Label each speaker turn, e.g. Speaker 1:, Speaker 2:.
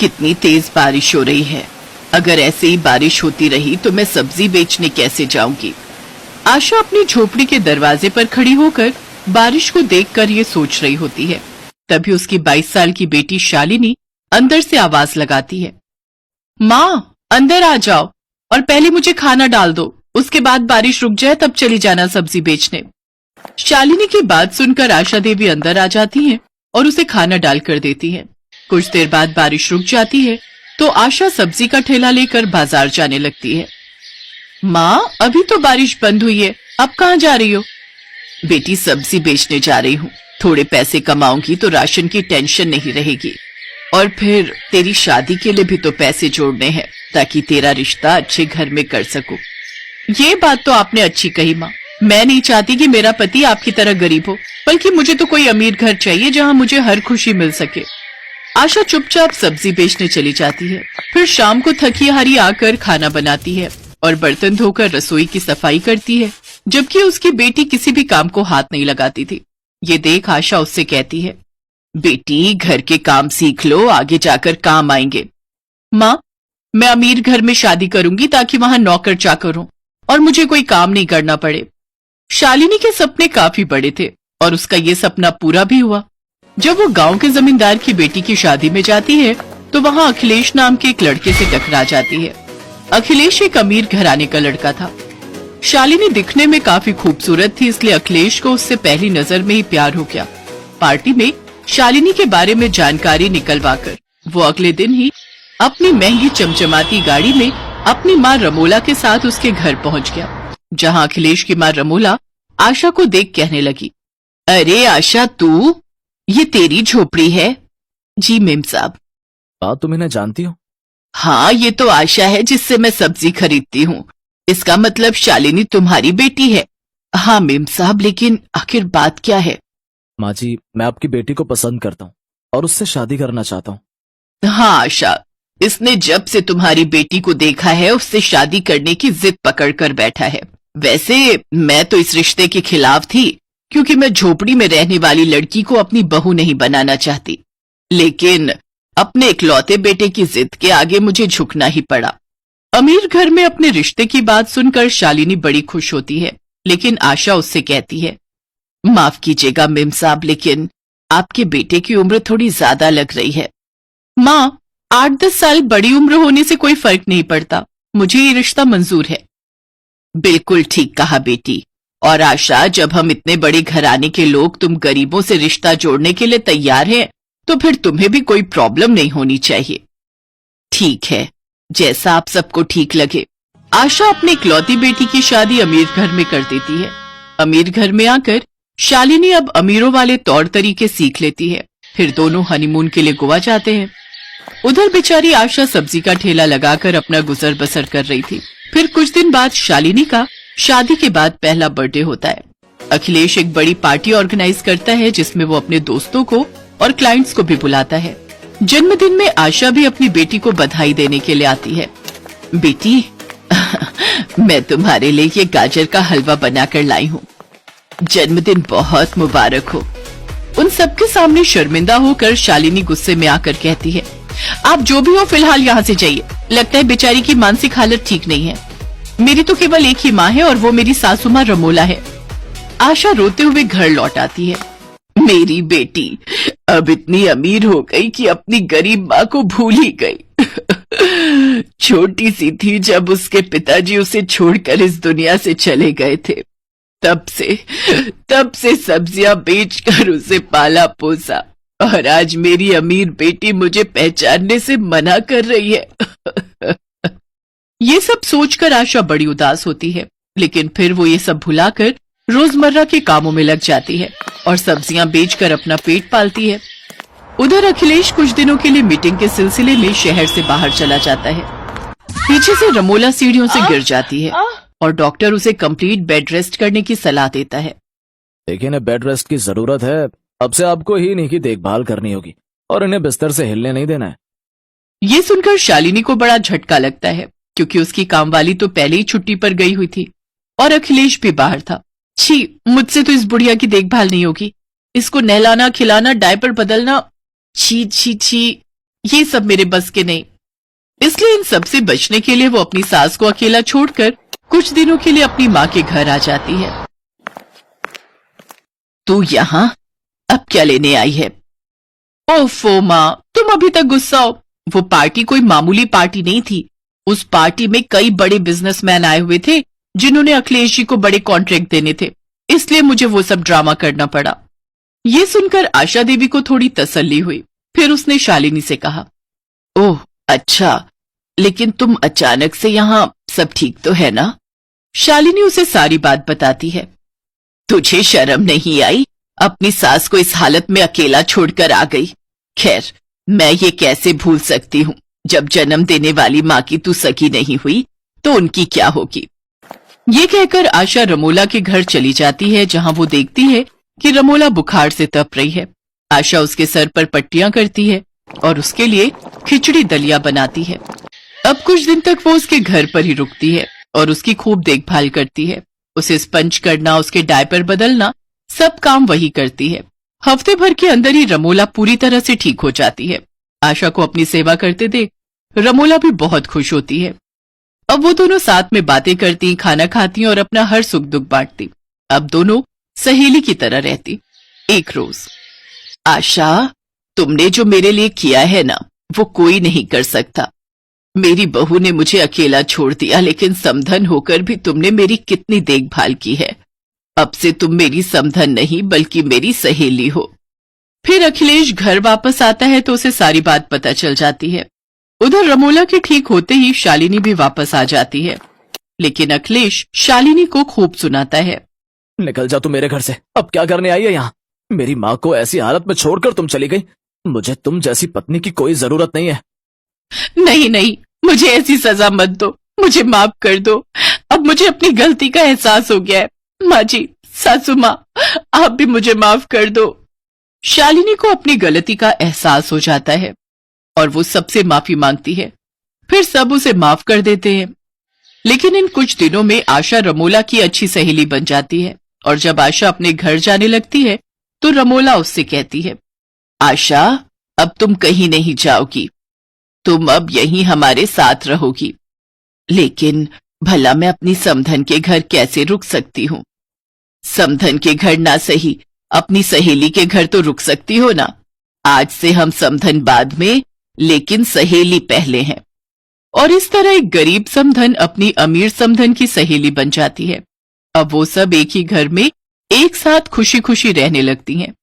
Speaker 1: कितनी तेज बारिश हो रही है। अगर ऐसे ही बारिश होती रही तो मैं सब्जी बेचने कैसे जाऊंगी। आशा अपनी झोपड़ी के दरवाजे पर खड़ी होकर बारिश को देखकर ये सोच रही होती है। तभी उसकी 22 साल की बेटी शालिनी अंदर से आवाज लगाती है, माँ अंदर आ जाओ और पहले मुझे खाना डाल दो, उसके बाद बारिश रुक जाए तब चली जाना सब्जी बेचने। शालिनी की बात सुनकर आशा देवी अंदर आ जाती हैं और उसे खाना डाल कर देती है। कुछ देर बाद बारिश रुक जाती है तो आशा सब्जी का ठेला लेकर बाजार जाने लगती है। माँ अभी तो बारिश बंद हुई है, अब कहाँ जा रही हो? बेटी सब्जी बेचने जा रही हूँ, थोड़े पैसे कमाऊंगी तो राशन की टेंशन नहीं रहेगी और फिर तेरी शादी के लिए भी तो पैसे जोड़ने हैं ताकि तेरा रिश्ता अच्छे घर में कर सकूं। ये बात तो आपने अच्छी कही माँ, मैं नहीं चाहती कि मेरा पति आपकी तरह गरीब हो, बल्कि मुझे तो कोई अमीर घर चाहिए जहाँ मुझे हर खुशी मिल सके। आशा चुपचाप सब्जी बेचने चली जाती है। फिर शाम को थकी हारी आकर खाना बनाती है और बर्तन धोकर रसोई की सफाई करती है, जबकि उसकी बेटी किसी भी काम को हाथ नहीं लगाती थी। ये देख आशा उससे कहती है, बेटी घर के काम सीख लो, आगे जाकर काम आएंगे। माँ मैं अमीर घर में शादी करूंगी ताकि वहां नौकर चाकर हो और मुझे कोई काम नहीं करना पड़े। शालिनी के सपने काफी बड़े थे और उसका ये सपना पूरा भी हुआ। जब वो गांव के जमींदार की बेटी की शादी में जाती है तो वहां अखिलेश नाम के एक लड़के से टकरा जाती है। अखिलेश एक अमीर घराने का लड़का था। शालिनी दिखने में काफी खूबसूरत थी, इसलिए अखिलेश को उससे पहली नजर में ही प्यार हो गया। पार्टी में शालिनी के बारे में जानकारी निकलवाकर वो अगले दिन ही अपनी महंगी चमचमाती गाड़ी में अपनी माँ रमोला के साथ उसके घर पहुंच गया, जहां अखिलेश की माँ रमोला आशा को देख कहने लगी, अरे आशा तू, ये तेरी झोपड़ी है? जी मेम साहब।
Speaker 2: बात तुम इन्हें जानती हो?
Speaker 1: हाँ ये तो आशा है जिससे मैं सब्जी खरीदती हूँ। इसका मतलब शालिनी तुम्हारी बेटी है? हाँ मेम साहब, लेकिन आखिर बात क्या है?
Speaker 2: माँ जी मैं आपकी बेटी को पसंद करता हूँ और उससे शादी करना चाहता हूँ।
Speaker 1: हाँ आशा, इसने जब से तुम्हारी बेटी को देखा है उससे शादी करने की जिद पकड़ कर बैठा है। वैसे मैं तो इस रिश्ते के खिलाफ थी क्योंकि मैं झोपड़ी में रहने वाली लड़की को अपनी बहू नहीं बनाना चाहती, लेकिन अपने इकलौते बेटे की जिद के आगे मुझे झुकना ही पड़ा। अमीर घर में अपने रिश्ते की बात सुनकर शालिनी बड़ी खुश होती है, लेकिन आशा उससे कहती है, माफ कीजिएगा मेम साहब, लेकिन आपके बेटे की उम्र थोड़ी ज्यादा लग रही है। माँ 8-10 साल बड़ी उम्र होने से कोई फर्क नहीं पड़ता, मुझे ये रिश्ता मंजूर है। बिल्कुल ठीक कहा बेटी। और आशा, जब हम इतने बड़े घराने के लोग तुम गरीबों से रिश्ता जोड़ने के लिए तैयार हैं, तो फिर तुम्हें भी कोई प्रॉब्लम नहीं होनी चाहिए। ठीक है, जैसा आप सबको ठीक लगे। आशा अपनी इकलौती बेटी की शादी अमीर घर में कर देती है। अमीर घर में आकर शालिनी अब अमीरों वाले तौर तरीके सीख लेती है। फिर दोनों हनीमून के लिए गोवा जाते हैं। उधर बेचारी आशा सब्जी का ठेला लगाकर अपना गुजर बसर कर रही थी। फिर कुछ दिन बाद शालिनी का शादी के बाद पहला बर्थडे होता है। अखिलेश एक बड़ी पार्टी ऑर्गेनाइज करता है जिसमें वो अपने दोस्तों को और क्लाइंट्स को भी बुलाता है। जन्मदिन में आशा भी अपनी बेटी को बधाई देने के लिए आती है। बेटी मैं तुम्हारे लिए ये गाजर का हलवा बनाकर लाई हूँ, जन्मदिन बहुत मुबारक हो। उन सबके सामने शर्मिंदा होकर शालिनी गुस्से में आकर कहती है, आप जो भी हो फिलहाल यहाँ से जाइए, लगता है बेचारी की मानसिक हालत ठीक नहीं है। मेरी तो केवल एक ही माँ है और वो मेरी सासू माँ रमोला है। आशा रोते हुए घर लौट आती है। मेरी बेटी अब इतनी अमीर हो गई कि अपनी गरीब माँ को भूल ही गई। छोटी सी थी जब उसके पिताजी उसे छोड़कर इस दुनिया से चले गए थे। तब से सब्जियां बेचकर उसे पाला पोसा और आज मेरी अमीर बेटी मुझे पहचानने से मना कर रही है। ये सब सोचकर आशा बड़ी उदास होती है, लेकिन फिर वो ये सब भुलाकर रोजमर्रा के कामों में लग जाती है और सब्जियां बेचकर अपना पेट पालती है। उधर अखिलेश कुछ दिनों के लिए मीटिंग के सिलसिले में शहर से बाहर चला जाता है। पीछे से रमोला सीढ़ियों से गिर जाती है और डॉक्टर उसे कंप्लीट बेड रेस्ट करने की सलाह देता है।
Speaker 2: देखिए इन्हें बेड रेस्ट की जरूरत है, अब से आपको ही इन्हीं की देखभाल करनी होगी और इन्हें बिस्तर से हिलने नहीं देना है।
Speaker 1: ये सुनकर शालिनी को बड़ा झटका लगता है क्योंकि उसकी कामवाली तो पहले ही छुट्टी पर गई हुई थी और अखिलेश भी बाहर था। छी, मुझसे तो इस बुढ़िया की देखभाल नहीं होगी, इसको नहलाना खिलाना डायपर बदलना, छी छी छी। ये सब मेरे बस के नहीं। इसलिए इन सब से बचने के लिए वो अपनी सास को अकेला छोड़कर कुछ दिनों के लिए अपनी माँ के घर आ जाती है। तू यहाँ अब क्या लेने आई है? ओफो माँ, तुम अभी तक गुस्सा हो। वो पार्टी कोई मामूली पार्टी नहीं थी। उस पार्टी में कई बड़े बिजनेसमैन आए हुए थे जिन्होंने अखिलेश जी को बड़े कॉन्ट्रैक्ट देने थे, इसलिए मुझे वो सब ड्रामा करना पड़ा। ये सुनकर आशा देवी को थोड़ी तसल्ली हुई। फिर उसने शालिनी से कहा, ओह अच्छा, लेकिन तुम अचानक से यहाँ, सब ठीक तो है ना? शालिनी उसे सारी बात बताती है। तुझे शर्म नहीं आई? अपनी सास को इस हालत में अकेला छोड़कर आ गई। खैर, मैं ये कैसे भूल सकती हूँ। जब जन्म देने वाली माँ की तू सगी नहीं हुई तो उनकी क्या होगी। ये कहकर आशा रमोला के घर चली जाती है, जहाँ वो देखती है कि रमोला बुखार से तप रही है। आशा उसके सर पर पट्टियां करती है और उसके लिए खिचड़ी दलिया बनाती है। अब कुछ दिन तक वो उसके घर पर ही रुकती है और उसकी खूब देखभाल करती है। उसे स्पंज करना, उसके डायपर बदलना, सब काम वही करती है। हफ्ते भर के अंदर ही रमोला पूरी तरह से ठीक हो जाती है। आशा को अपनी सेवा करते देख रमोला भी बहुत खुश होती है। अब वो दोनों साथ में बातें करती, खाना खाती और अपना हर सुख दुख बांटती। अब दोनों सहेली की तरह रहती। एक रोज, आशा, तुमने जो मेरे लिए किया है ना, वो कोई नहीं कर सकता। मेरी बहू ने मुझे अकेला छोड़ दिया, लेकिन समधन होकर भी तुमने मेरी कितनी देखभाल की है। अब से तुम मेरी समधन नहीं बल्कि मेरी सहेली हो। फिर अखिलेश घर वापस आता है तो उसे सारी बात पता चल जाती है। उधर रमोला के ठीक होते ही शालिनी भी वापस आ जाती है, लेकिन अखिलेश शालिनी को खूब सुनाता है।
Speaker 2: निकल जा तू मेरे घर से। अब क्या करने आई है यहाँ? मेरी माँ को ऐसी हालत में छोड़कर तुम चली गई। मुझे तुम जैसी पत्नी की कोई जरूरत नहीं है।
Speaker 1: नहीं नहीं, मुझे ऐसी सजा मत दो, मुझे माफ कर दो। अब मुझे अपनी गलती का एहसास हो गया है। माँ जी, सासू माँ, आप भी मुझे माफ कर दो। शालिनी को अपनी गलती का एहसास हो जाता है और वो सबसे माफी मांगती है। फिर सब उसे माफ कर देते हैं। लेकिन इन कुछ दिनों में आशा रमोला की अच्छी सहेली बन जाती है और जब आशा अपने घर जाने लगती है तो रमोला उससे कहती है, आशा, अब तुम कहीं नहीं जाओगी, तुम अब यहीं हमारे साथ रहोगी। लेकिन भला मैं अपनी समधन के घर कैसे रुक सकती हूँ? समधन के घर ना सही, अपनी सहेली के घर तो रुक सकती हो ना। आज से हम समधन बाद में, लेकिन सहेली पहले हैं। और इस तरह एक गरीब समधन अपनी अमीर समधन की सहेली बन जाती है। अब वो सब एक ही घर में एक साथ खुशी खुशी रहने लगती हैं।